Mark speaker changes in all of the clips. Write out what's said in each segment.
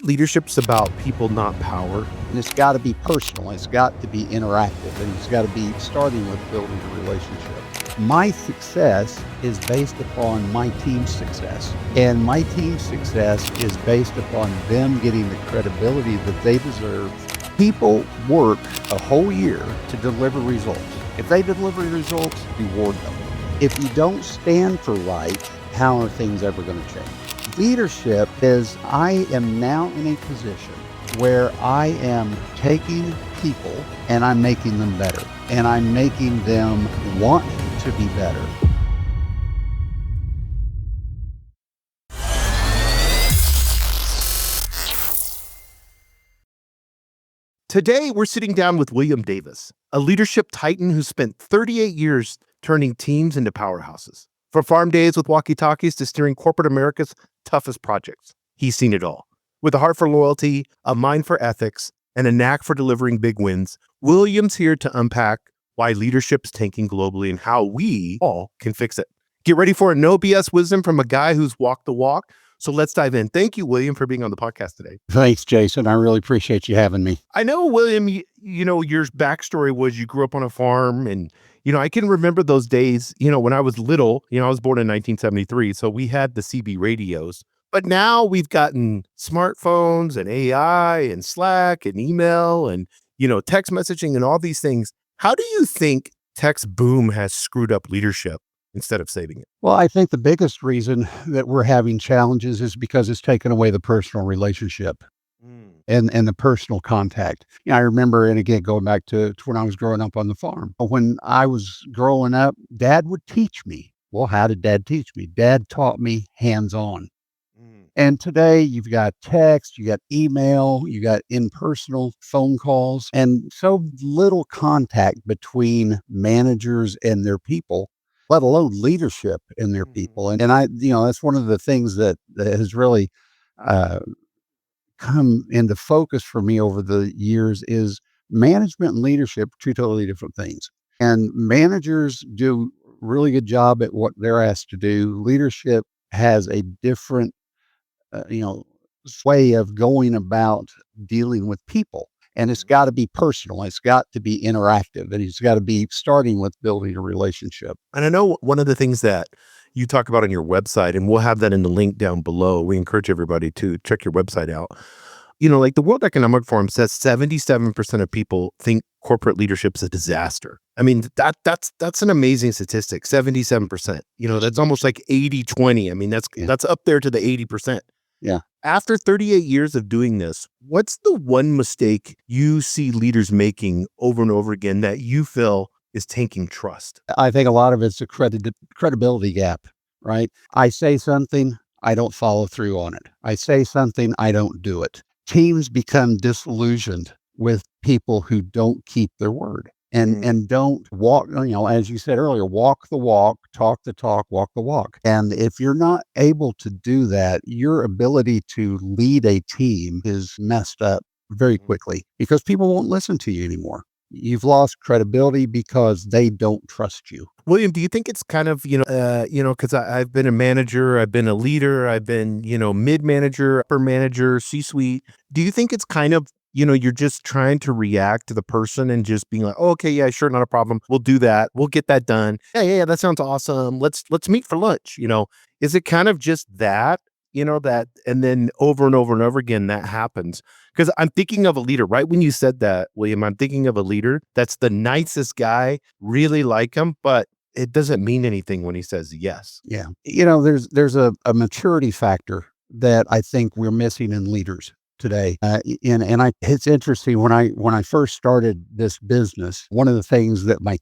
Speaker 1: Leadership's about people, not power.
Speaker 2: And it's got to be personal. It's got to be interactive. And it's got to be starting with building a relationship. My success is based upon my team's success. And my team's success is based upon them getting the credibility that they deserve. People work a whole year to deliver results. If they deliver results, reward them. If you don't stand for right, how are things ever going to change? Leadership is I am now in a position where I am taking people and I'm making them better. And I'm making them want to be better.
Speaker 1: Today, we're sitting down with William Davis, a leadership titan who spent 38 years turning teams into powerhouses. From farm days with walkie-talkies to steering corporate America's toughest projects, he's seen it all. With a heart for loyalty, a mind for ethics, and a knack for delivering big wins, William's here to unpack why leadership's tanking globally and how we all can fix it. Get ready for a no BS wisdom from a guy who's walked the walk. So let's dive in. Thank you, William, for being on the podcast today.
Speaker 2: Thanks, Jason. I really appreciate you having me.
Speaker 1: I know, William, your backstory was you grew up on a farm and, I can remember those days, when I was little, I was born in 1973. So we had the CB radios, but now we've gotten smartphones and AI and Slack and email and, text messaging and all these things. How do you think text boom has screwed up leadership instead of saving it?
Speaker 2: Well, I think the biggest reason that we're having challenges is because it's taken away the personal relationship and the personal contact. I remember, and again, going back to when I was growing up on the farm. When I was growing up, Dad would teach me. Well, how did Dad teach me? Dad taught me hands-on. And today you've got text, you got email, you got impersonal phone calls, and so little contact between managers and their people, let alone leadership in their people. And I, that's one of the things that has really come into focus for me over the years is management and leadership are two totally different things. And managers do a really good job at what they're asked to do. Leadership has a different, way of going about dealing with people. And it's got to be personal. It's got to be interactive. And it's got to be starting with building a relationship.
Speaker 1: And I know one of the things that you talk about on your website, and we'll have that in the link down below. We encourage everybody to check your website out. Like the World Economic Forum says 77% of people think corporate leadership's a disaster. I mean, that's an amazing statistic, 77%. That's almost like 80-20. I mean, that's up there to the 80%.
Speaker 2: Yeah.
Speaker 1: After 38 years of doing this, what's the one mistake you see leaders making over and over again that you feel is tanking trust?
Speaker 2: I think a lot of it's a credibility gap, right? I say something, I don't follow through on it. I say something, I don't do it. Teams become disillusioned with people who don't keep their word and don't walk, as you said earlier, walk the walk, talk the talk, walk the walk. And if you're not able to do that, your ability to lead a team is messed up very quickly because people won't listen to you anymore. You've lost credibility because they don't trust you.
Speaker 1: William, do you think it's kind of, because I've been a manager, I've been a leader, I've been, mid-manager, upper manager, C-suite. Do you think it's kind of, you're just trying to react to the person and just being like, oh, okay, yeah, sure, not a problem. We'll do that. We'll get that done. Yeah, that sounds awesome. Let's meet for lunch. Is it kind of just that? That, and then over and over and over again, that happens. Because I'm thinking of a leader, right when you said that, William, I'm thinking of a leader that's the nicest guy, really like him, but it doesn't mean anything when he says yes.
Speaker 2: Yeah. There's a maturity factor that I think we're missing in leaders today. It's interesting when I first started this business, one of the things that my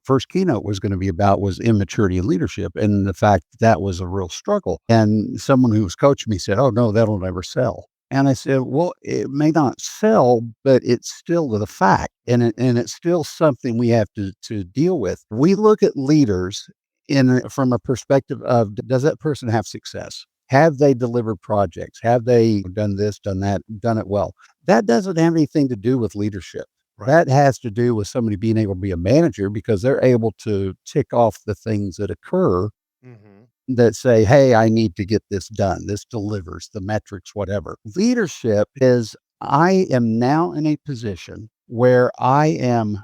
Speaker 2: first keynote was going to be about was immaturity in leadership. And the fact that was a real struggle. And someone who was coaching me said, oh no, that'll never sell. And I said, well, it may not sell, but it's still the fact. And it's still something we have to deal with. We look at leaders from a perspective of, does that person have success? Have they delivered projects? Have they done this, done that, done it well? That doesn't have anything to do with leadership. Right. That has to do with somebody being able to be a manager because they're able to tick off the things that occur that say, hey, I need to get this done. This delivers the metrics, whatever. Leadership is I am now in a position where I am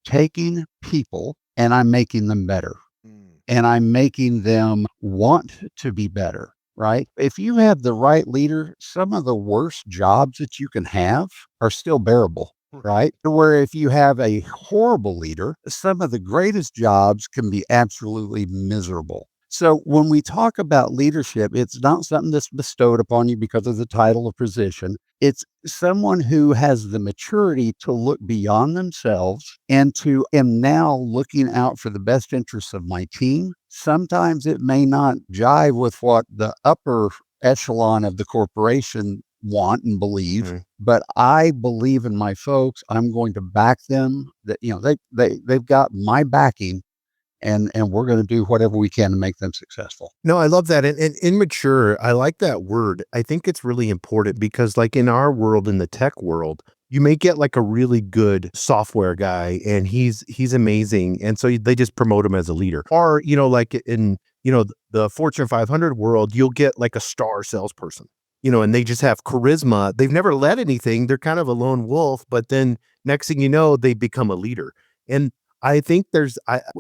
Speaker 2: taking people and I'm making them better
Speaker 1: Mm.
Speaker 2: and I'm making them want to be better, right? If you have the right leader, some of the worst jobs that you can have are still bearable, right? Where if you have a horrible leader, some of the greatest jobs can be absolutely miserable. So when we talk about leadership, it's not something that's bestowed upon you because of the title or position. It's someone who has the maturity to look beyond themselves and to am now looking out for the best interests of my team. Sometimes it may not jive with what the upper echelon of the corporation want and believe,
Speaker 1: Mm.
Speaker 2: but I believe in my folks. I'm going to back them. That they've got my backing, and we're going to do whatever we can to make them successful.
Speaker 1: No, I love that. And immature, I like that word. I think it's really important because, like in our world, in the tech world, you may get like a really good software guy and he's amazing. And so they just promote him as a leader. Or, like in, the Fortune 500 world, you'll get like a star salesperson, and they just have charisma. They've never led anything. They're kind of a lone wolf, but then next thing you know, they become a leader. And I think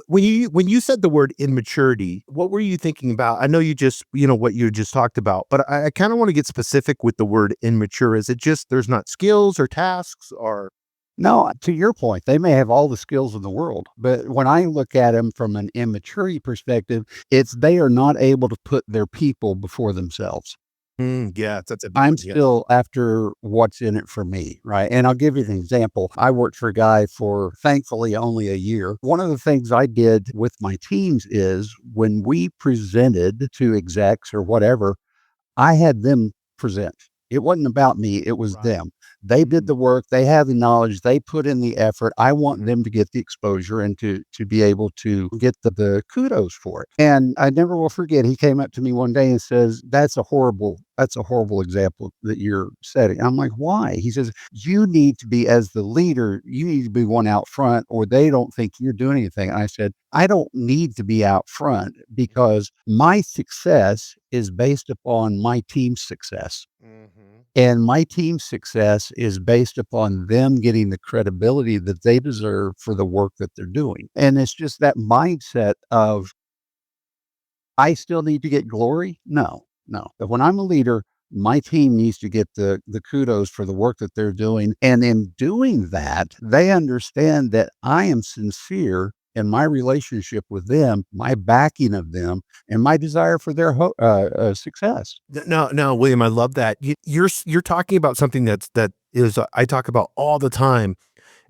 Speaker 1: when you said the word immaturity, what were you thinking about? I know you just, what you just talked about, but I kind of want to get specific with the word immature. Is it just there's not skills or tasks or
Speaker 2: No, to your point, they may have all the skills in the world, but when I look at them from an immaturity perspective, it's they are not able to put their people before themselves.
Speaker 1: Yeah, that's a big
Speaker 2: I'm
Speaker 1: one. Yeah.
Speaker 2: still after what's in it for me, right? And I'll give you an example. I worked for a guy for thankfully only a year. One of the things I did with my teams is when we presented to execs or whatever, I had them present. It wasn't about me, it was
Speaker 1: Right.
Speaker 2: them. They did
Speaker 1: Mm.
Speaker 2: the work, they have the knowledge, they put in the effort. I want
Speaker 1: Mhm.
Speaker 2: them to get the exposure and to be able to get the kudos for it. And I never will forget, he came up to me one day and says, that's a horrible example that you're setting. I'm like, why? He says, you need to be as the leader, you need to be one out front, or they don't think you're doing anything. And I said, I don't need to be out front because my success is based upon my team's success.
Speaker 1: Mhm.
Speaker 2: And my team's success is based upon them getting the credibility that they deserve for the work that they're doing. And it's just that mindset of, I still need to get glory. No, no. But when I'm a leader, my team needs to get the kudos for the work that they're doing. And in doing that, they understand that I am sincere in my relationship with them, my backing of them, and my desire for their success.
Speaker 1: No, no, William, I love that. You're talking about something that is I talk about all the time.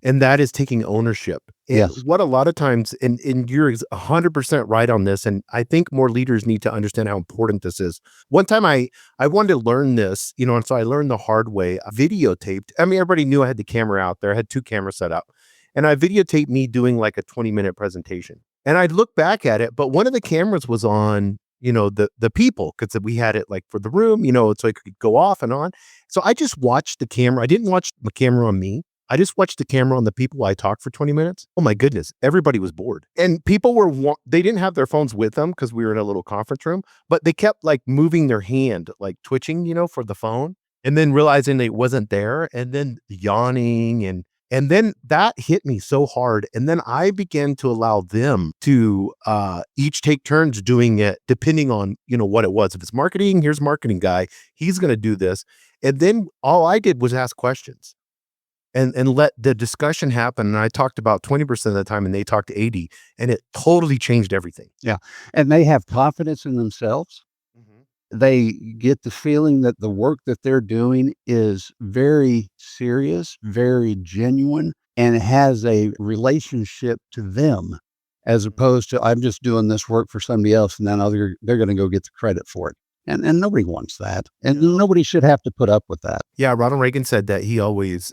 Speaker 1: And that is taking ownership. And
Speaker 2: Yes.
Speaker 1: what a lot of times, and you're 100% right on this, and I think more leaders need to understand how important this is. One time I wanted to learn this, and so I learned the hard way. I videotaped. I mean, everybody knew I had the camera out there. I had 2 cameras set up. And I videotaped me doing like a 20-minute presentation. And I'd look back at it, but one of the cameras was on, the people, because we had it like for the room, so it could go off and on. So I just watched the camera. I didn't watch the camera on me. I just watched the camera on the people I talked for 20 minutes. Oh my goodness, everybody was bored. And people they didn't have their phones with them because we were in a little conference room, but they kept like moving their hand, like twitching, for the phone, and then realizing it wasn't there, and then yawning and then that hit me so hard. And then I began to allow them to each take turns doing it, depending on, what it was. If it's marketing, here's marketing guy, he's gonna do this. And then all I did was ask questions and let the discussion happen, and I talked about 20% of the time, and they talked 80, and it totally changed everything.
Speaker 2: Yeah. And they have confidence in themselves.
Speaker 1: Mhm.
Speaker 2: They get the feeling that the work that they're doing is very serious, very genuine, and it has a relationship to them as
Speaker 1: Mhm.
Speaker 2: opposed to I'm just doing this work for somebody else and then they're going to go get the credit for it. And nobody wants that. And
Speaker 1: No.
Speaker 2: nobody should have to put up with that.
Speaker 1: Yeah, Ronald Reagan said that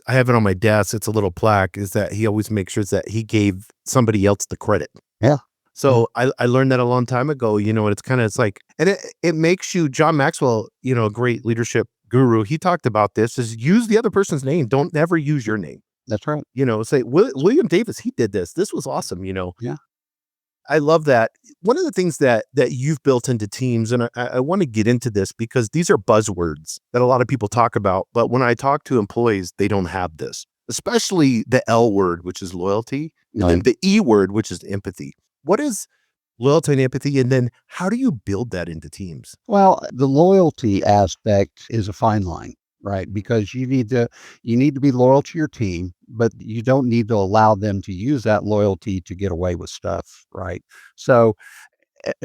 Speaker 1: I have it on my desk, it's a little plaque, is that he always makes sure that he gave somebody else the credit.
Speaker 2: Yeah. Yeah.
Speaker 1: So I learned that a long time ago, and it's like, and it makes you, John Maxwell, a great leadership guru, he talked about this, is use the other person's name. Don't ever use your name.
Speaker 2: That's right.
Speaker 1: Say William Davis, he did this. This was awesome.
Speaker 2: Yeah.
Speaker 1: I love that. One of the things that you've built into teams, and I want to get into this because these are buzzwords that a lot of people talk about, but when I talk to employees, they don't have this, especially the L word, which is loyalty, and then
Speaker 2: Right.
Speaker 1: the E word, which is empathy. What is loyalty and empathy? And then how do you build that into teams?
Speaker 2: Well, the loyalty aspect is a fine line, right? Because you need to be loyal to your team, but you don't need to allow them to use that loyalty to get away with stuff, right? So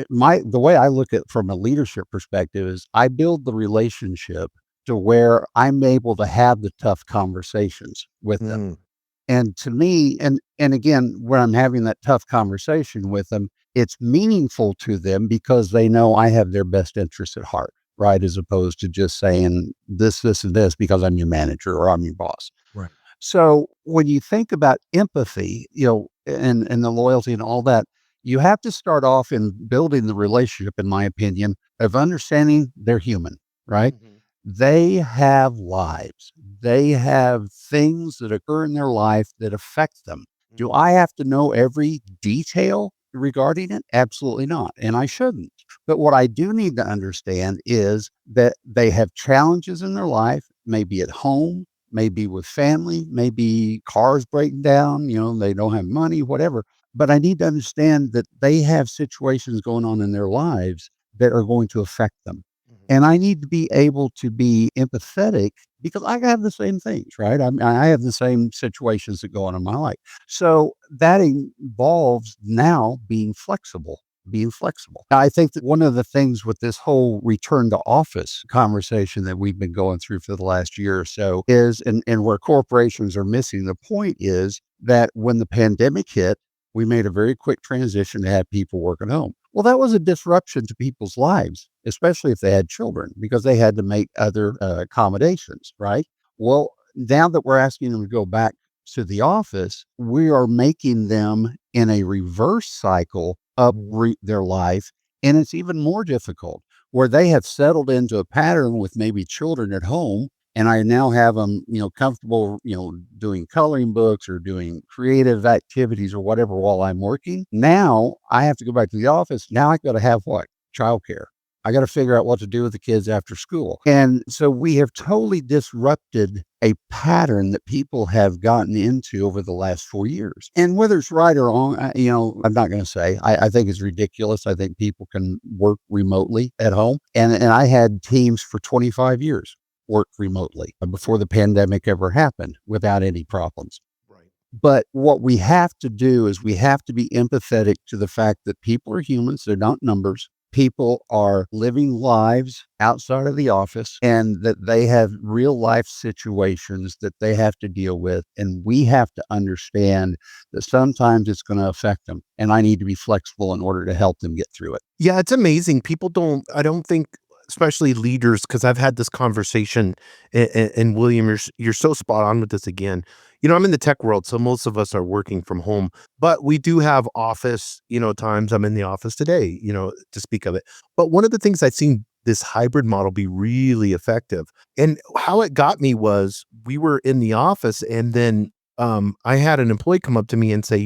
Speaker 2: my the way I look at from a leadership perspective is I build the relationship to where I'm able to have the tough conversations with them.
Speaker 1: Mm,
Speaker 2: And to me, and again, when I'm having that tough conversation with them, it's meaningful to them because they know I have their best interests at heart, right? As opposed to just saying this, and this because I'm your manager or I'm your boss.
Speaker 1: right.
Speaker 2: So when you think about empathy, and the loyalty and all that, you have to start off in building the relationship, in my opinion, of understanding they're human, right?
Speaker 1: Mhm.
Speaker 2: They have lives. They have things that occur in their life that affect them. Do
Speaker 1: Mhm.
Speaker 2: I have to know every detail regarding it? Absolutely not. And I shouldn't. But what I do need to understand is that they have challenges in their life, maybe at home, maybe with family, maybe cars breaking down, they don't have money, whatever. But I need to understand that they have situations going on in their lives that are going to affect them.
Speaker 1: Mhm.
Speaker 2: And I need to be able to be empathetic because I have the same things, right? I have the same situations that go on in my life. So that involves now being flexible. Being flexible. I think that one of the things with this whole return to office conversation that we've been going through for the last year or so is, and where corporations are missing the point is that when the pandemic hit, we made a very quick transition to have people work at home. Well, that was a disruption to people's lives, especially if they had children, because they had to make other accommodations, right? Well, now that we're asking them to go back to the office, we are making them in a reverse cycle
Speaker 1: Mhm.
Speaker 2: their life. And it's even more difficult where they have settled into a pattern with maybe children at home. And I now have them, comfortable, doing coloring books or doing creative activities or whatever while I'm working. Now I have to go back to the office. Now I got to have what? Childcare. I got to figure out what to do with the kids after school. And so we have totally disrupted a pattern that people have gotten into over the last 4 years. And whether it's right or wrong, I'm not going to say. I think it's ridiculous. I think people can work remotely at home. And I had teams for 25 years work remotely before the pandemic ever happened without any problems.
Speaker 1: Right.
Speaker 2: But what we have to do is we have to be empathetic to the fact that people are humans, they're not numbers. People are living lives outside of the office and that they have real life situations that they have to deal with. And we have to understand that sometimes it's going to affect them. And I need to be flexible in order to help them get through it.
Speaker 1: Yeah, it's amazing. People don't, I don't think, especially leaders, because I've had this conversation, and William, you're so spot on with this again. I'm in the tech world, so most of us are working from home, but we do have office, times. I'm in the office today, to speak of it. But one of the things I've seen this hybrid model be really effective. And how it got me was we were in the office, and then I had an employee come up to me and say,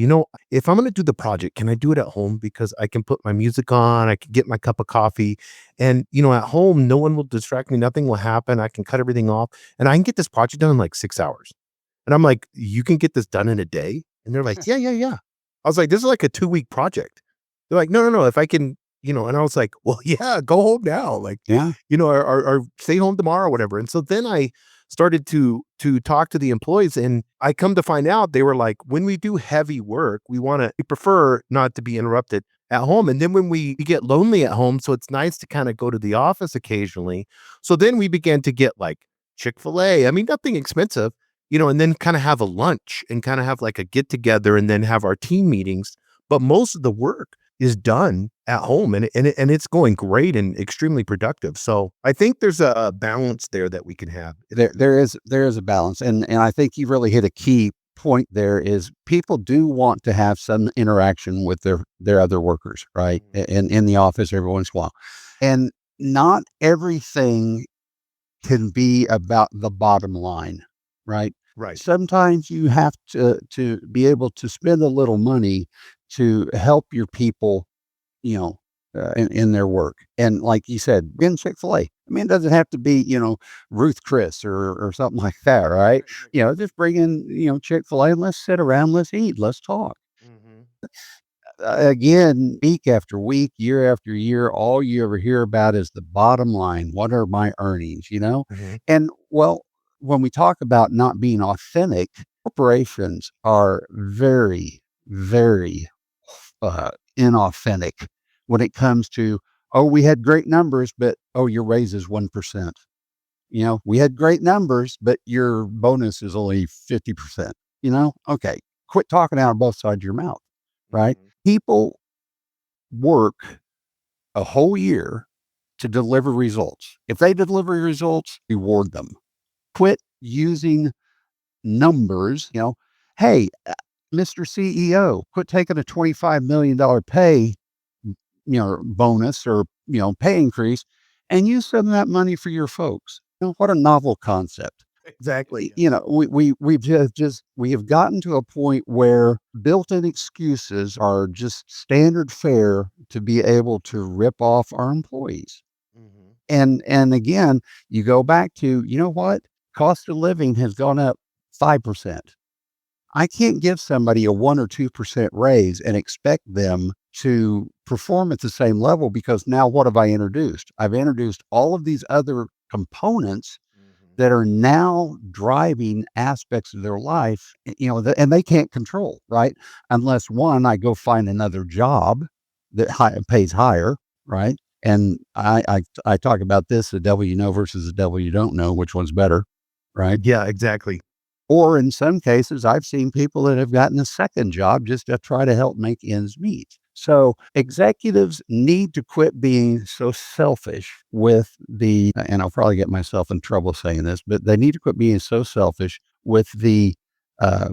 Speaker 1: if I'm going to do the project, can I do it at home? Because I can put my music on, I can get my cup of coffee. And, at home, no one will distract me. Nothing will happen. I can cut everything off and I can get this project done in like 6 hours. And I'm like, you can get this done in a day? And they're like, yeah, yeah, yeah. I was like, this is like a 2 week project. They're like, no, no, no. If I can, and I was like, well, yeah, go home now. Like,
Speaker 2: Yeah.
Speaker 1: or stay home tomorrow, or whatever. And so then I started to talk to the employees, and I come to find out they were like, when we do heavy work, we prefer not to be interrupted at home. And then when we get lonely at home, so it's nice to kind of go to the office occasionally. So then we began to get like Chick-fil-A. I mean, nothing expensive, and then kind of have a lunch and kind of have like a get together and then have our team meetings. But most of the work is done at home, and it's going great and extremely productive. So I think there's a balance there that we can have.
Speaker 2: There is a balance, and I think you really hit a key point there is people do want to have some interaction with their other workers, right?
Speaker 1: Mhm.
Speaker 2: In the office every once in a while. And not everything can be about the bottom line, right?
Speaker 1: Right.
Speaker 2: Sometimes you have to be able to spend a little money to help your people, in their work. And like you said, in Chick-fil-A, I mean, it doesn't have to be, Ruth Chris or something like that, right? Just bring in, Chick-fil-A and let's sit around, let's eat, let's talk.
Speaker 1: Mhm.
Speaker 2: Again, week after week, year after year, all you ever hear about is the bottom line. What are my earnings,
Speaker 1: Mhm.
Speaker 2: And well, when we talk about not being authentic, corporations are very, very inauthentic when it comes to, oh, we had great numbers, but oh, your raise is 1%. We had great numbers, but your bonus is only 50%. Okay, quit talking out of both sides of your mouth, right?
Speaker 1: Mhm.
Speaker 2: People work a whole year to deliver results. If they deliver results, reward them. Quit using numbers, hey, Mr. CEO, quit taking a $25 million pay, bonus or, pay increase and use some of that money for your folks. What a novel concept.
Speaker 1: Exactly, yeah.
Speaker 2: We have gotten to a point where built-in excuses are just standard fare to be able to rip off our employees.
Speaker 1: Mhm.
Speaker 2: And again, you go back to, what? Cost of living has gone up 5%. I can't give somebody a 1 or 2% raise and expect them to perform at the same level because now what have I introduced? I've introduced all of these other components
Speaker 1: Mhm.
Speaker 2: that are now driving aspects of their life, and they can't control, right? Unless one, I go find another job that pays higher, right? And I talk about this: the devil you know versus the devil you don't know. Which one's better, right?
Speaker 1: Yeah, exactly.
Speaker 2: Or in some cases, I've seen people that have gotten a second job just to try to help make ends meet. So executives need to quit being so selfish with and I'll probably get myself in trouble saying this, but they need to quit being so selfish with uh,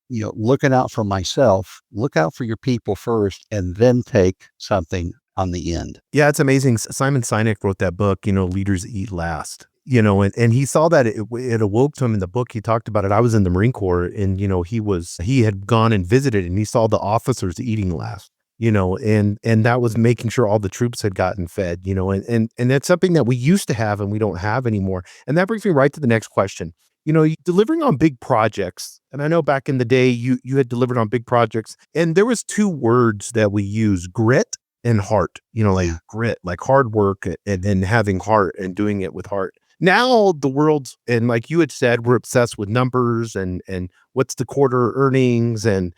Speaker 2: looking out for myself, look out for your people first, and then take something on the end.
Speaker 1: Yeah, it's amazing. Simon Sinek wrote that book, Leaders Eat Last. And he saw that it awoke to him in the book. He talked about it. I was in the Marine Corps, and he had gone and visited, and he saw the officers eating last. And that was making sure all the troops had gotten fed. And that's something that we used to have and we don't have anymore. And that brings me right to the next question. Delivering on big projects, and I know back in the day you had delivered on big projects, and there was two words that we use: grit and heart, like
Speaker 2: Yeah.
Speaker 1: grit, like hard work and having heart and doing it with heart. Now the world's, and like you had said, we're obsessed with numbers and what's the quarter earnings and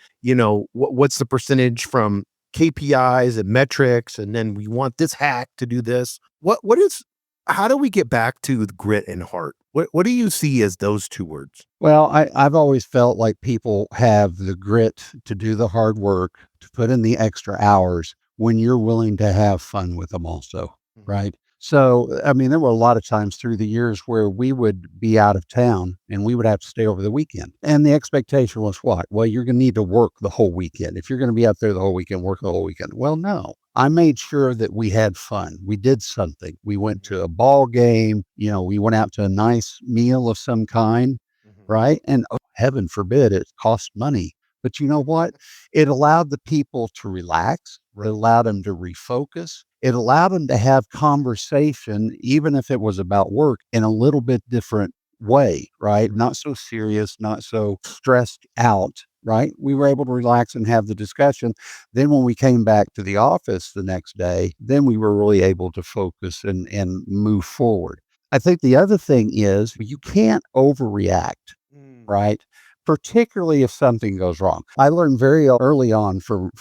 Speaker 1: what's the percentage from KPIs and metrics, and then we want this hack to do this. What is how do we get back to the grit and heart? What do you see as those two words?
Speaker 2: Well, I've always felt like people have the grit to do the hard work, to put in the extra hours when you're willing to have fun with them also,
Speaker 1: Mhm.
Speaker 2: right? So, I mean, there were a lot of times through the years where we would be out of town and we would have to stay over the weekend. And the expectation was what? Well, you're going to need to work the whole weekend. If you're going to be out there the whole weekend, work the whole weekend. Well, no. I made sure that we had fun. We did something. We went
Speaker 1: Mhm.
Speaker 2: to a ball game, we went out to a nice meal of some kind,
Speaker 1: Mhm.
Speaker 2: right? And oh, heaven forbid it cost money. But you know what? It allowed the people to relax. It
Speaker 1: Right.
Speaker 2: allowed them to refocus. It allowed them to have conversation, even if it was about work, in a little bit different way, right?
Speaker 1: Right.
Speaker 2: Not so serious, not so stressed out, right? We were able to relax and have the discussion. Then when we came back to the office the next day, then we were really able to focus and move forward. I think the other thing is you can't overreact,
Speaker 1: Mm.
Speaker 2: right? Particularly if something goes wrong. I learned very early on from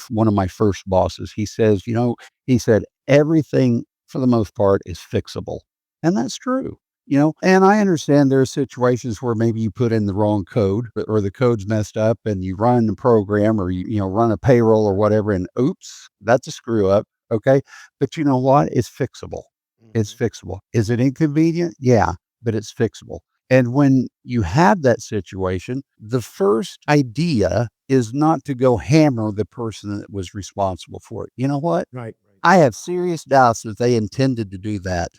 Speaker 2: one of my first bosses. He said everything for the most part is fixable. And that's true. And I understand there are situations where maybe you put in the wrong code or the code's messed up and you run the program or run a payroll or whatever and oops, that's a screw up. Okay. But you know what? It's fixable. It's
Speaker 1: Mhm.
Speaker 2: fixable. Is it inconvenient? Yeah, but it's fixable. And when you have that situation, the first idea is not to go hammer the person that was responsible for it. You know what?
Speaker 1: Right. Right.
Speaker 2: I have serious doubts that they intended to do that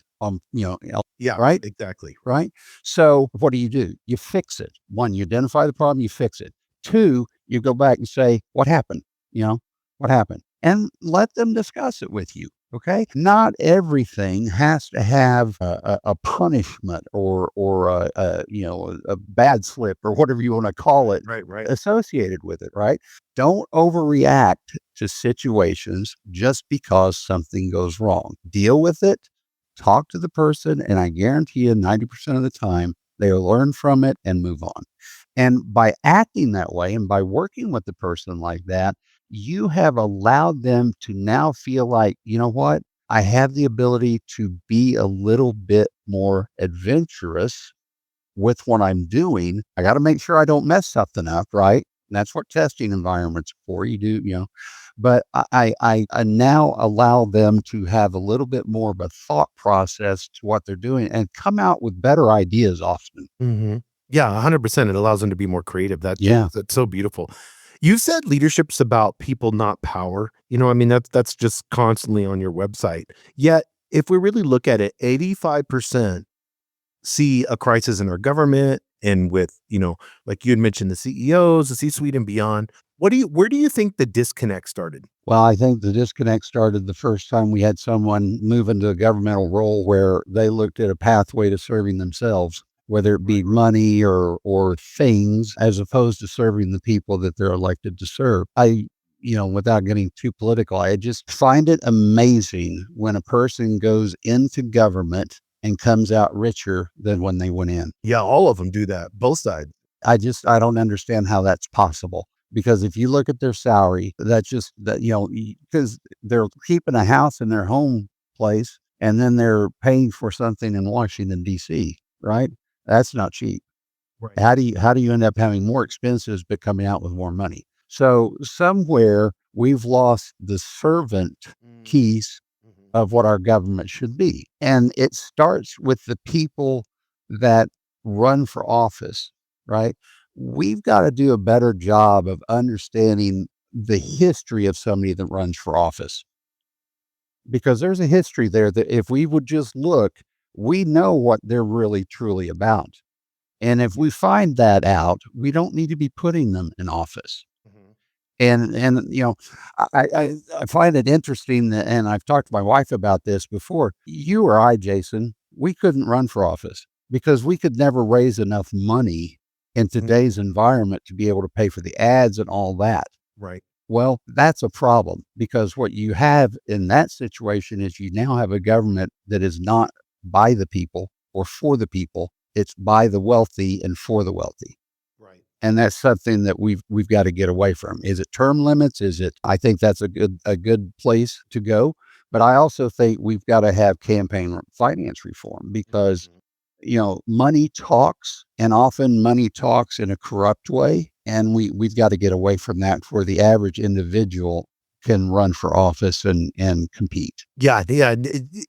Speaker 1: Yeah,
Speaker 2: right?
Speaker 1: exactly.
Speaker 2: Right? So what do? You fix it. One, you identify the problem, you fix it. Two, you go back and say, what happened? You know, what happened? And let them discuss it with you. Okay. Not everything has to have a punishment or a bad slip or whatever you want to call it
Speaker 1: Right.
Speaker 2: associated with it. Right. Don't overreact to situations just because something goes wrong. Deal with it, talk to the person, and I guarantee you 90% of the time they'll learn from it and move on. And by acting that way and by working with the person like that, you have allowed them to now feel like, you know what? I have the ability to be a little bit more adventurous with what I'm doing. I got to make sure I don't mess something up, right? And that's what testing environments are for. You do, but I now allow them to have a little bit more of a thought process to what they're doing and come out with better ideas often.
Speaker 1: Mhm. Yeah, 100%. It allows them to be more creative.
Speaker 2: Yeah.
Speaker 1: That's so beautiful. You said leadership's about people, not power. I mean, that's just constantly on your website. Yet, if we really look at it, 85% see a crisis in our government and with, like you had mentioned, the CEOs, the C-suite and beyond. Where do you think the disconnect started?
Speaker 2: Well, I think the disconnect started the first time we had someone move into a governmental role where they looked at a pathway to serving themselves, whether it be money or things, as opposed to serving the people that they're elected to serve. Without getting too political, I just find it amazing when a person goes into government and comes out richer than when they went in.
Speaker 1: Yeah, all of them do that, both sides.
Speaker 2: I don't understand how that's possible. Because if you look at their salary, that's just that, because they're keeping a house in their home place and then they're paying for something in Washington, DC, right? That's not cheap.
Speaker 1: Right.
Speaker 2: How do you end up having more expenses but coming out with more money? So somewhere we've lost the servant piece
Speaker 1: Mhm.
Speaker 2: of what our government should be. And it starts with the people that run for office, right? We've got to do a better job of understanding the history of somebody that runs for office because there's a history there that if we would just look, we know what they're really truly about. And if we find that out, we don't need to be putting them in office.
Speaker 1: Mhm.
Speaker 2: And I find it interesting that, and I've talked to my wife about this before. You or I, Jason, we couldn't run for office because we could never raise enough money in
Speaker 1: Mhm.
Speaker 2: today's environment to be able to pay for the ads and all that.
Speaker 1: Right.
Speaker 2: Well, that's a problem because what you have in that situation is you now have a government that is not by the people or for the people. It's by the wealthy and for the wealthy.
Speaker 1: Right.
Speaker 2: And that's something that we've got to get away from. Is it term limits? Is it I think that's a good place to go. But I also think we've got to have campaign finance reform because
Speaker 1: Mhm.
Speaker 2: money talks and often money talks in a corrupt way. And we've got to get away from that where the average individual can run for office and compete.
Speaker 1: Yeah,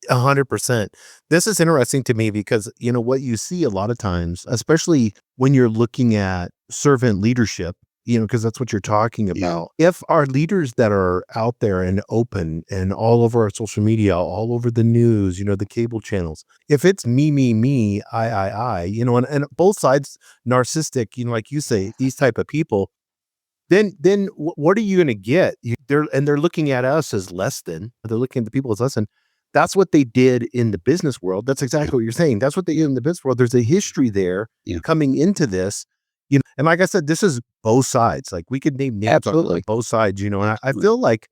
Speaker 1: 100%. This is interesting to me because, what you see a lot of times, especially when you're looking at servant leadership, because that's what you're talking
Speaker 2: Yeah.
Speaker 1: about. If our leaders that are out there and open and all over our social media, all over the news, the cable channels, if it's me, and both sides narcissistic, like you say, these type of people, then what are you gonna get? They're looking at us as less than. They're looking at the people as less than. That's what they did in the business world. That's
Speaker 2: Yeah.
Speaker 1: exactly what you're saying. That's what they did in the business world. There's a history there
Speaker 2: Yeah.
Speaker 1: coming into this, and like I said, this is both sides. Like, we could name names on
Speaker 2: Absolutely.
Speaker 1: both sides, and I
Speaker 2: Absolutely.
Speaker 1: feel like,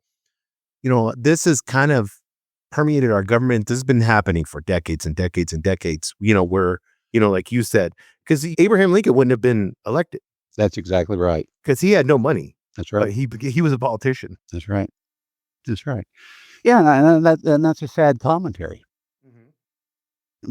Speaker 1: this has kind of permeated our government. This has been happening for decades and decades and decades, where, like you said, because Abraham Lincoln wouldn't have been elected
Speaker 2: That's exactly right.
Speaker 1: because he had no money,
Speaker 2: That's
Speaker 1: but
Speaker 2: right.
Speaker 1: he was a politician.
Speaker 2: That's right. That's right. Yeah, and that's a sad commentary
Speaker 1: Mhm,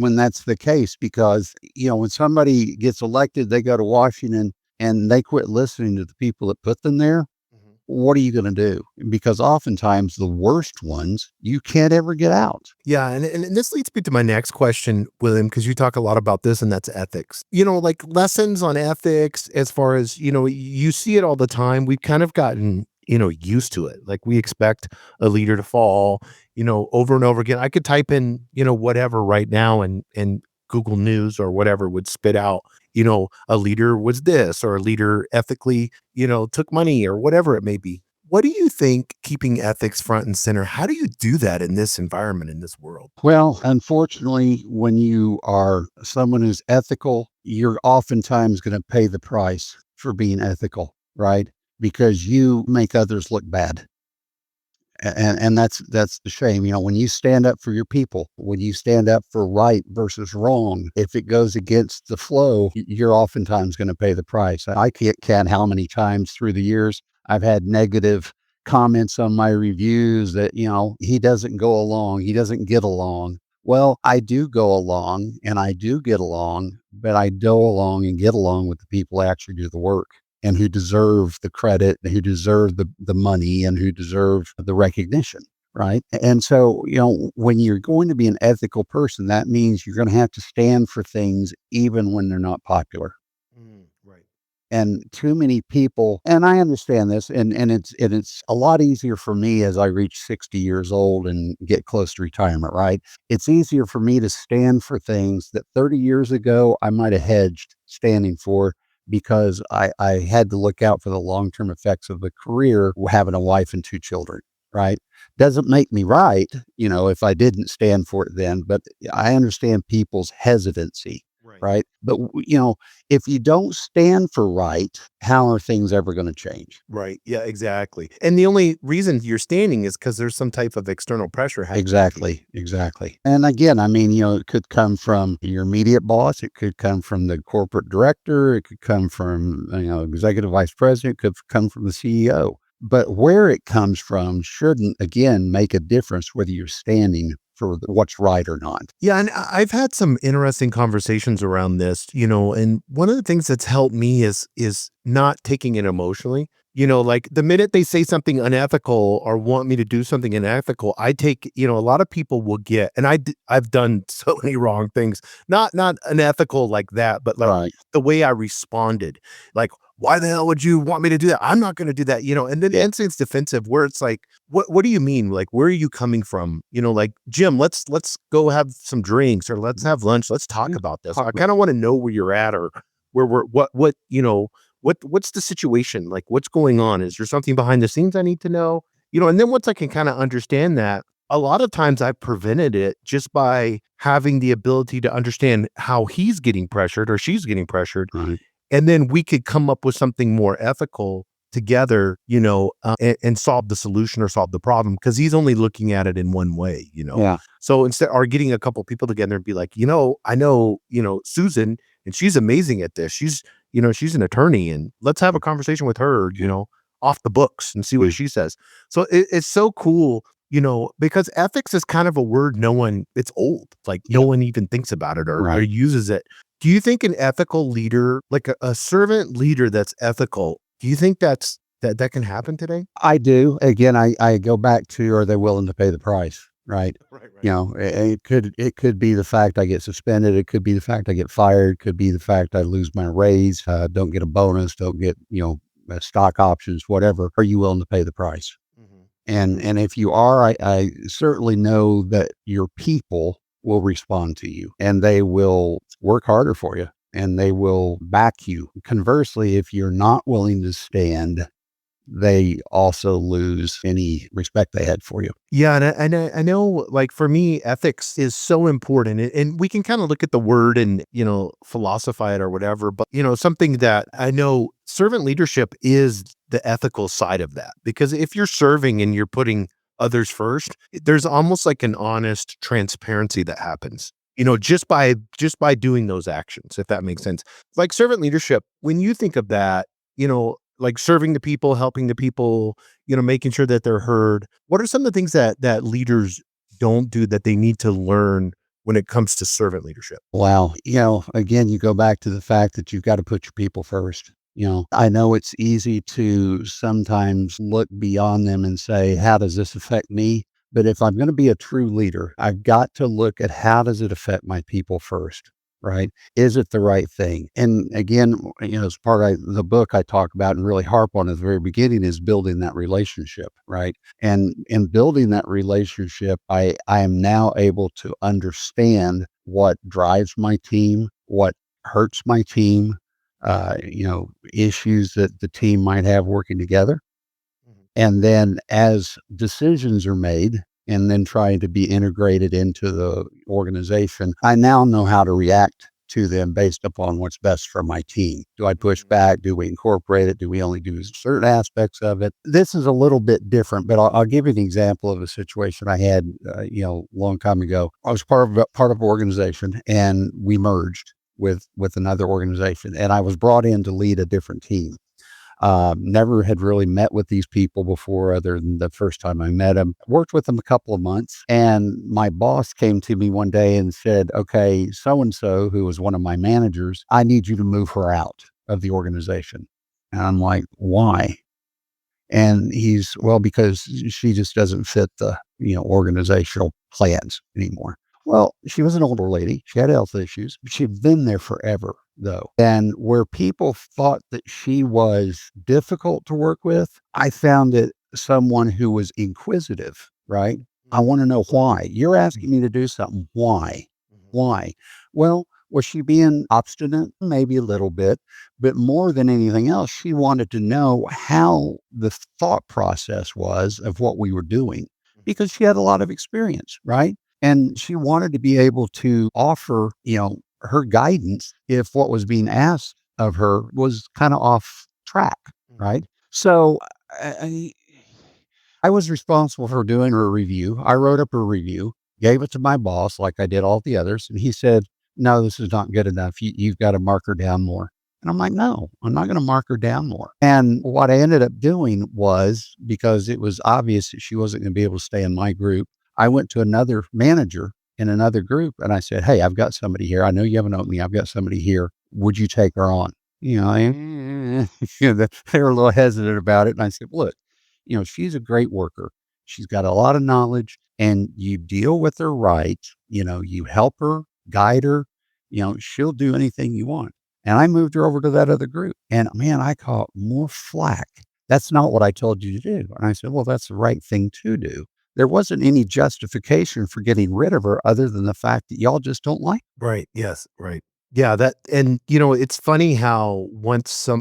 Speaker 2: when that's the case because, when somebody gets elected, they go to Washington and they quit listening to the people that put them there.
Speaker 1: mhm.
Speaker 2: What are you going to do? Because oftentimes the worst ones you can't ever get out.
Speaker 1: Yeah, and this leads me to my next question, William, because you talk a lot about this, and that's ethics. Like lessons on ethics as far as, you see it all the time. We've kind of gotten, used to it. Like, we expect a leader to fall, over and over again. I could type in, whatever right now and Google News or whatever would spit out, a leader was this or a leader ethically, took money or whatever it may be. What do you think keeping ethics front and center? How do you do that in this environment, in this world?
Speaker 2: Well, unfortunately, when you are someone who's ethical, you're oftentimes going to pay the price for being ethical, right? Because you make others look bad. And that's the shame. When you stand up for your people, when you stand up for right versus wrong, if it goes against the flow, you're oftentimes going to pay the price. I can't count how many times through the years I've had negative comments on my reviews that, he doesn't go along, he doesn't get along. Well, I do go along and I do get along, but I go along and get along with the people who actually do the work and who deserve the credit, who deserve the money, and who deserve the recognition, right? And so, when you're going to be an ethical person, that means you're going to have to stand for things even when they're not popular.
Speaker 1: Right.
Speaker 2: And too many people, and I understand this, and it's a lot easier for me as I reach 60 years old and get close to retirement, right? It's easier for me to stand for things that 30 years ago I might have hedged standing for because I had to look out for the long-term effects of the career having a wife and two children, right? Doesn't make me right, if I didn't stand for it then, but I understand people's hesitancy,
Speaker 1: Right.
Speaker 2: right? But, if you don't stand for right, how are things ever going to change?
Speaker 1: Right. Yeah, exactly. And the only reason you're standing is because there's some type of external pressure happening.
Speaker 2: Exactly, exactly. And again, I mean, it could come from your immediate boss, it could come from the corporate director, it could come from, executive vice president, it could come from the CEO. But where it comes from shouldn't, again, make a difference whether you're standing for what's right or not.
Speaker 1: Yeah, and I've had some interesting conversations around this, and one of the things that's helped me is not taking it emotionally. Like the minute they say something unethical or want me to do something unethical, I take, a lot of people will get, and I've done so many wrong things, not unethical like that, but like
Speaker 2: Right.
Speaker 1: the way I responded, like, why the hell would you want me to do that? I'm not going to do that, and then
Speaker 2: Yeah.
Speaker 1: instincts defensive where it's like, what do you mean? Like, where are you coming from? Like, Jim, let's go have some drinks or let's have lunch. Let's talk
Speaker 2: Yeah.
Speaker 1: about this.
Speaker 2: Talk
Speaker 1: I
Speaker 2: about
Speaker 1: kind of want to know where you're at or where we're what's the situation? Like, what's going on? Is there something behind the scenes I need to know? And then once I can kind of understand that, a lot of times I've prevented it just by having the ability to understand how he's getting pressured or she's getting pressured.
Speaker 2: right.
Speaker 1: And then we could come up with something more ethical together, and solve the solution or solve the problem because he's only looking at it in one way.
Speaker 2: Yeah.
Speaker 1: So instead, or getting a couple people together and be like, I know, Susan, and she's amazing at this. She's an attorney, and let's have a conversation with her, off the books and see what
Speaker 2: Mm.
Speaker 1: she says. So it's so cool, because ethics is kind of a word it's old, like no
Speaker 2: Yep.
Speaker 1: one even thinks about it or
Speaker 2: Right.
Speaker 1: uses it. Do you think an ethical leader, like a servant leader that's ethical, do you think that can happen today?
Speaker 2: I do. Again, I go back to, are they willing to pay the price? Right.
Speaker 1: Right, right.
Speaker 2: It could be the fact I get suspended. It could be the fact I get fired. It could be the fact I lose my raise, don't get a bonus, don't get, stock options, whatever. Are you willing to pay the price?
Speaker 1: Mhm.
Speaker 2: And if you are, I certainly know that your people will respond to you and they will work harder for you and they will back you. Conversely, if you're not willing to stand, they also lose any respect they had for you.
Speaker 1: Yeah, and I know, like, for me, ethics is so important, and we can kinda look at the word and, philosophize it or whatever, but, something that I know servant leadership is the ethical side of that, because if you're serving and you're putting others first, there's almost like an honest transparency that happens, just by doing those actions, if that makes sense. Like, servant leadership, when you think of that, like serving the people, helping the people, making sure that they're heard. What are some of the things that leaders don't do that they need to learn when it comes to servant leadership?
Speaker 2: Wow. Again, you go back to the fact that you've got to put your people first. I know it's easy to sometimes look beyond them and say, how does this affect me? But if I'm going to be a true leader, I've got to look at how does it affect my people first, right? Is it the right thing? And again, as part of the book I talk about and really harp on at the very beginning is building that relationship, right? And in building that relationship, I am now able to understand what drives my team, what hurts my team, issues that the team might have working together.
Speaker 1: Mhm.
Speaker 2: And then as decisions are made and then trying to be integrated into the organization, I now know how to react to them based upon what's best for my team. Do I push
Speaker 1: Mhm.
Speaker 2: back? Do we incorporate it? Do we only do certain aspects of it? This is a little bit different, but I'll give you an example of a situation I had, a long time ago. I was part of an organization, and we merged with another organization, and I was brought in to lead a different team. Never had really met with these people before, other than the first time I met them. Worked with them a couple of months, and my boss came to me one day and said, "Okay, so and so, who was one of my managers, I need you to move her out of the organization." And I'm like, "Why?" And well, because she just doesn't fit the, organizational plans anymore. Well, she was an older lady. She had health issues. She'd been there forever, though. And where people thought that she was difficult to work with, I found it someone who was inquisitive, right? I
Speaker 1: Mhm.
Speaker 2: want to know why. You're
Speaker 1: Mhm.
Speaker 2: asking me to do something. Why?
Speaker 1: Mhm.
Speaker 2: Why? Well, was she being obstinate? Maybe a little bit. But more than anything else, she wanted to know how the thought process was of what we were doing
Speaker 1: Mhm.
Speaker 2: because she had a lot of experience, right? And she wanted to be able to offer, her guidance if what was being asked of her was kind of off track,
Speaker 1: Mhm.
Speaker 2: right? So I, I was responsible for doing her review. I wrote up her review, gave it to my boss like I did all the others, and he said, "No, this is not good enough. You've got to mark her down more." And I'm like, "No, I'm not going to mark her down more." And what I ended up doing was, because it was obvious that she wasn't going to be able to stay in my group, I went to another manager in another group and I said, "Hey, I've got somebody here. I know you have an opening. I've got somebody here. Would you take her on?" They were a little hesitant about it. And I said, "Look, she's a great worker. She's got a lot of knowledge, and you deal with her right. You help her, guide her, she'll do anything you want." And I moved her over to that other group. And man, I caught more flack. "That's not what I told you to do." And I said, "Well, that's the right thing to do." There wasn't any justification for getting rid of her other than the fact that y'all just don't like.
Speaker 1: Right. Yes. Right. Yeah. That, and it's funny how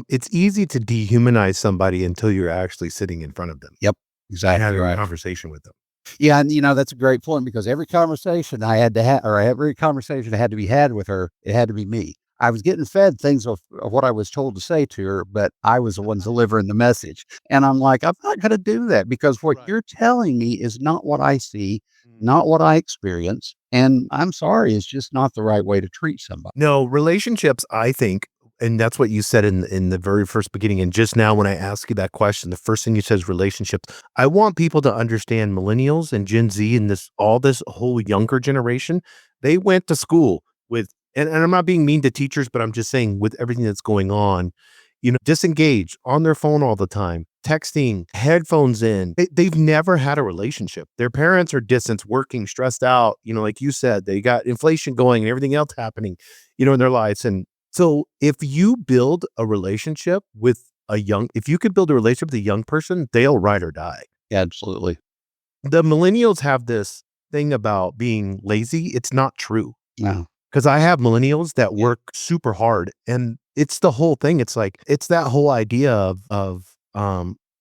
Speaker 1: it's easy to dehumanize somebody until you're actually sitting in front of them
Speaker 2: Yep,
Speaker 1: and
Speaker 2: exactly
Speaker 1: having a
Speaker 2: right.
Speaker 1: conversation with them.
Speaker 2: Yeah, and that's a great point because every conversation I had to have, or every conversation that had to be had with her, it had to be me. I was getting fed things of what I was told to say to her, but I was the one delivering the message. And I'm like, I'm not going to do that because what
Speaker 1: Right.
Speaker 2: you're telling me is not what I see,
Speaker 1: Mhm.
Speaker 2: not what I experience. And I'm sorry, it's just not the right way to treat somebody.
Speaker 1: No, relationships, I think, and that's what you said in the very first beginning. And just now, when I ask you that question, the first thing you said is relationships. I want people to understand millennials and Gen Z and this whole younger generation. They went to school with, and I'm not being mean to teachers, but I'm just saying with everything that's going on, disengaged on their phone all the time, texting, headphones in. They've never had a relationship. Their parents are distant, working, stressed out. Like you said, they got inflation going and everything else happening, in their lives. And so if you build a relationship with if you could build a relationship with a young person, they'll ride or die.
Speaker 2: Absolutely.
Speaker 1: The millennials have this thing about being lazy. It's not true.
Speaker 2: No.
Speaker 1: 'Cause I have millennials that work super hard, and it's the whole thing. It's like it's that whole idea of,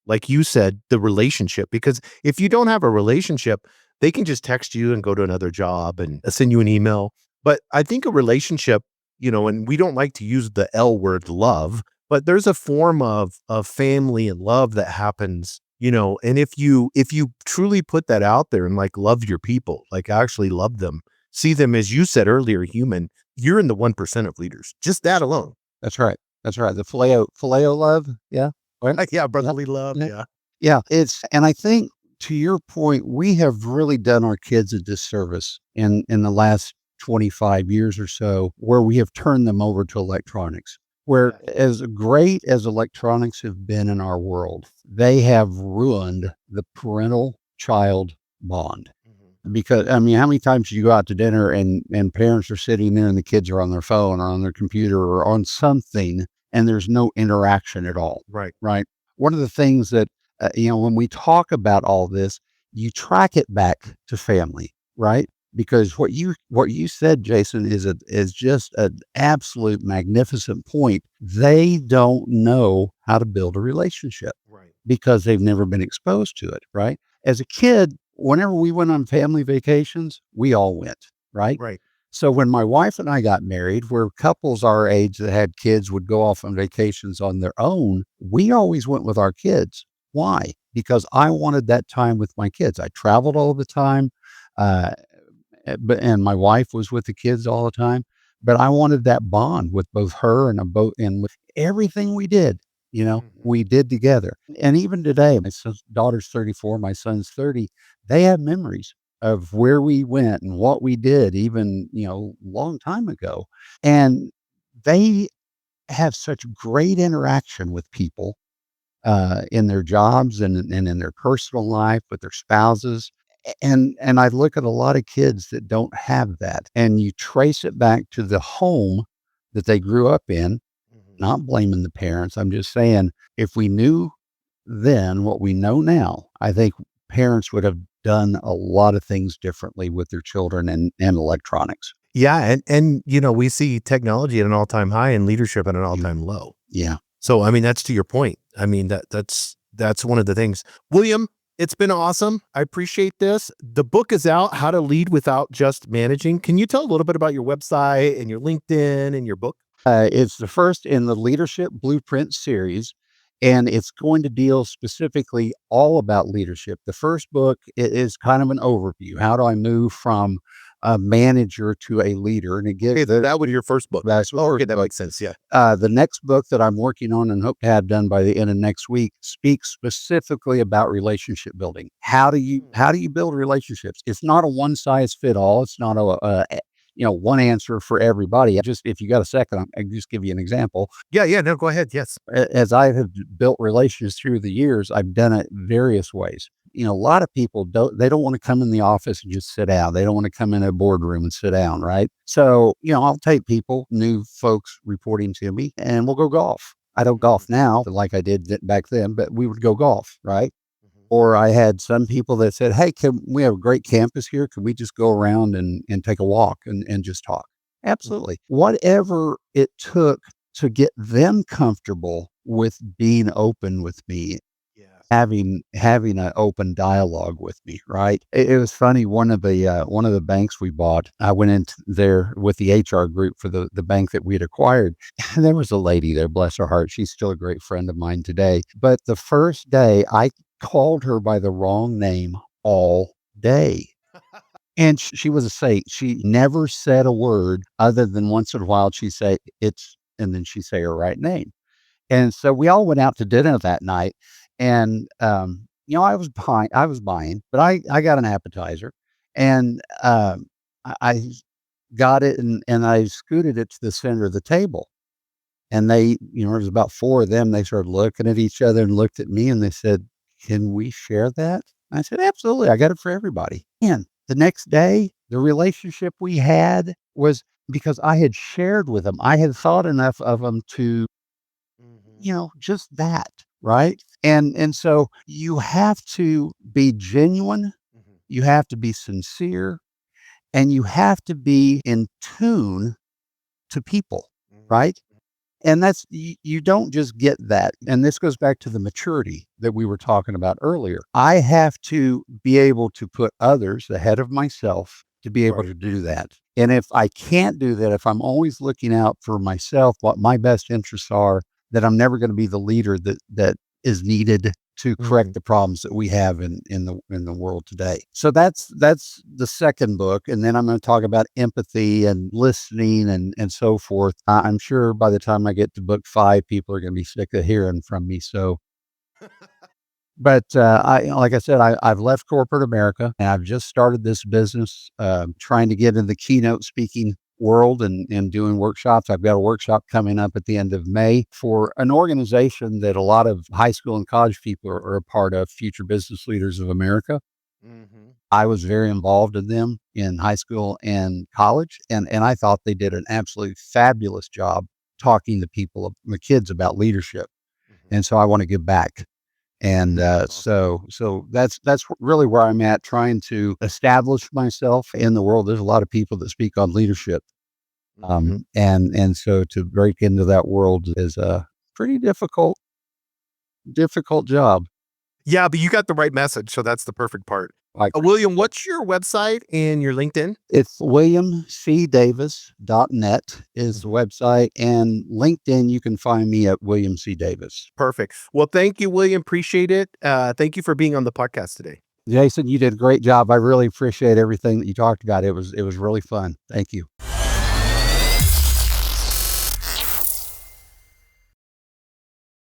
Speaker 1: like you said, the relationship, because if you don't have a relationship, they can just text you and go to another job and, send you an email. But I think a relationship, and we don't like to use the L word, love, but there's a form of family and love that happens, and if you truly put that out there and, like, love your people, like, actually love them, see them, as you said earlier, human, you're in the 1% of leaders. Just that alone.
Speaker 2: That's right. That's right. The phileo love. Yeah. Right.
Speaker 1: Yeah,
Speaker 2: Yeah.
Speaker 1: brotherly love,
Speaker 2: Yeah.
Speaker 1: yeah.
Speaker 2: Yeah, and I think to your point, we have really done our kids a disservice in the last 25 years or so, where we have turned them over to electronics. Where
Speaker 1: Yes.
Speaker 2: as great as electronics have been in our world, they have ruined the parental child bond.
Speaker 1: Mhm.
Speaker 2: Because I mean, how many times do you go out to dinner and parents are sitting there and the kids are on their phone or on their computer or on something and there's no interaction at all,
Speaker 1: Right.
Speaker 2: right? One of the things that when we talk about all this, you track it back to family, right? because what you said, Jason, is just an absolute magnificent point. They don't know how to build a relationship
Speaker 1: Right.
Speaker 2: because they've never been exposed to it, right? As a kid, whenever we went on family vacations, we all went, right?
Speaker 1: Right.
Speaker 2: So when my wife and I got married, where couples our age that had kids would go off on vacations on their own, we always went with our kids. Why? Because I wanted that time with my kids. I traveled all the time. Uh, and my wife was with the kids all the time, but I wanted that bond with both her and both and with everything we did,
Speaker 1: Mhm.
Speaker 2: we did together. And even today, my daughter's 34, my son's 30, they have memories of where we went and what we did even, long time ago. And they have such great interaction with people in their jobs and in their personal life with their spouses. And I look at a lot of kids that don't have that, and you trace it back to the home that they grew up in.
Speaker 1: Mhm.
Speaker 2: Not blaming the parents. I'm just saying, if we knew then what we know now, I think parents would have done a lot of things differently with their children and electronics.
Speaker 1: Yeah, and we see technology at an all-time high and leadership at an
Speaker 2: Yeah.
Speaker 1: all-time low.
Speaker 2: Yeah.
Speaker 1: So, I mean, that's to your point. I mean, that's one of the things. William, it's been awesome. I appreciate this. The book is out, How to Lead Without Just Managing. Can you tell a little bit about your website and your LinkedIn and your book?
Speaker 2: It's the first in the Leadership Blueprint series, and it's going to deal specifically all about leadership. The first book is kind of an overview. How do I move from a manager to a leader? And it gives
Speaker 1: Okay, that was your first book.
Speaker 2: that's
Speaker 1: Oh, okay,
Speaker 2: first
Speaker 1: that
Speaker 2: book.
Speaker 1: makes sense. Yeah.
Speaker 2: The next book that I'm working on and hope to have done by the end of next week speaks specifically about relationship building. How do you build relationships? It's not a one size fit all. It's not one answer for everybody. Just if you got a second, I can just give you an example.
Speaker 1: Yeah, yeah, no, go ahead. Yes.
Speaker 2: As I have built relationships through the years, I've done it various ways. A lot of people don't want to come in the office and just sit down. They don't want to come in a boardroom and sit down, right? So, I'll take people, new folks reporting to me, and we'll go golf. I don't golf
Speaker 1: Mhm,
Speaker 2: now like I did back then, but we would go golf, right?
Speaker 1: mhm,
Speaker 2: Or I had some people that said, "Hey, can we have a great campus here? Can we just go around and take a walk and just talk?"
Speaker 1: mhm.
Speaker 2: Absolutely. Whatever it took to get them comfortable with being open with me,
Speaker 1: Yeah.
Speaker 2: having an open dialogue with me, right? It was funny. One of the banks we bought, I went into there with the HR group for the bank that we had acquired, and there was a lady there, bless her heart. She's still a great friend of mine today. But the first day, I called her by the wrong name all day. And she was a saint. She never said a word other than once in a while she'd say, "It's," and then she'd say her right name. And so we all went out to dinner that night, and, I was buying, but I got an appetizer, and, I got it and I scooted it to the center of the table, and there was about 4 of them. They started looking at each other and looked at me, and they said, "Can we share that?" I said, "Absolutely, I got it for everybody." And the next day, the relationship we had was because I had shared with them. I had thought enough of them to
Speaker 1: Mhm,
Speaker 2: just that, right? And so you have to be genuine,
Speaker 1: mhm,
Speaker 2: you have to be sincere, and you have to be in tune to people,
Speaker 1: mhm.
Speaker 2: right? And that's you don't just get that. And this goes back to the maturity that we were talking about earlier. I have to be able to put others ahead of myself to be able
Speaker 1: Right.
Speaker 2: to do that. And if I can't do that, if I'm always looking out for myself, what my best interests are, then I'm never going to be the leader that is needed to correct
Speaker 1: Mhm.
Speaker 2: the problems that we have in the world today. So that's the second book, and then I'm going to talk about empathy and listening and so forth. I'm sure by the time I get to book 5, people are going to be sick of hearing from me. So, but like I said, I've left corporate America and I've just started this business, trying to get in the keynote speaking world and doing workshops. I've got a workshop coming up at the end of May for an organization that a lot of high school and college people are a part of, Future Business Leaders of America.
Speaker 1: Mhm.
Speaker 2: I was very involved in them in high school and college, and I thought they did an absolutely fabulous job talking to people, my kids, about leadership.
Speaker 1: Mhm.
Speaker 2: And so I want to give back And so that's really where I'm at, trying to establish myself in the world. There's a lot of people that speak on leadership,
Speaker 1: Mhm.
Speaker 2: and so to break into that world is a pretty difficult job.
Speaker 1: Yeah, but you got the right message, so that's the perfect part.
Speaker 2: Like
Speaker 1: William, what's your website and your LinkedIn?
Speaker 2: it's williamcdavis.net is the
Speaker 1: Mhm.
Speaker 2: website, and LinkedIn you can find me at William C. Davis.
Speaker 1: Perfect. Well, thank you, William. Appreciate it. Thank you for being on the podcast today.
Speaker 2: Jason, you did a great job. I really appreciate everything that you talked about. It was really fun. Thank you.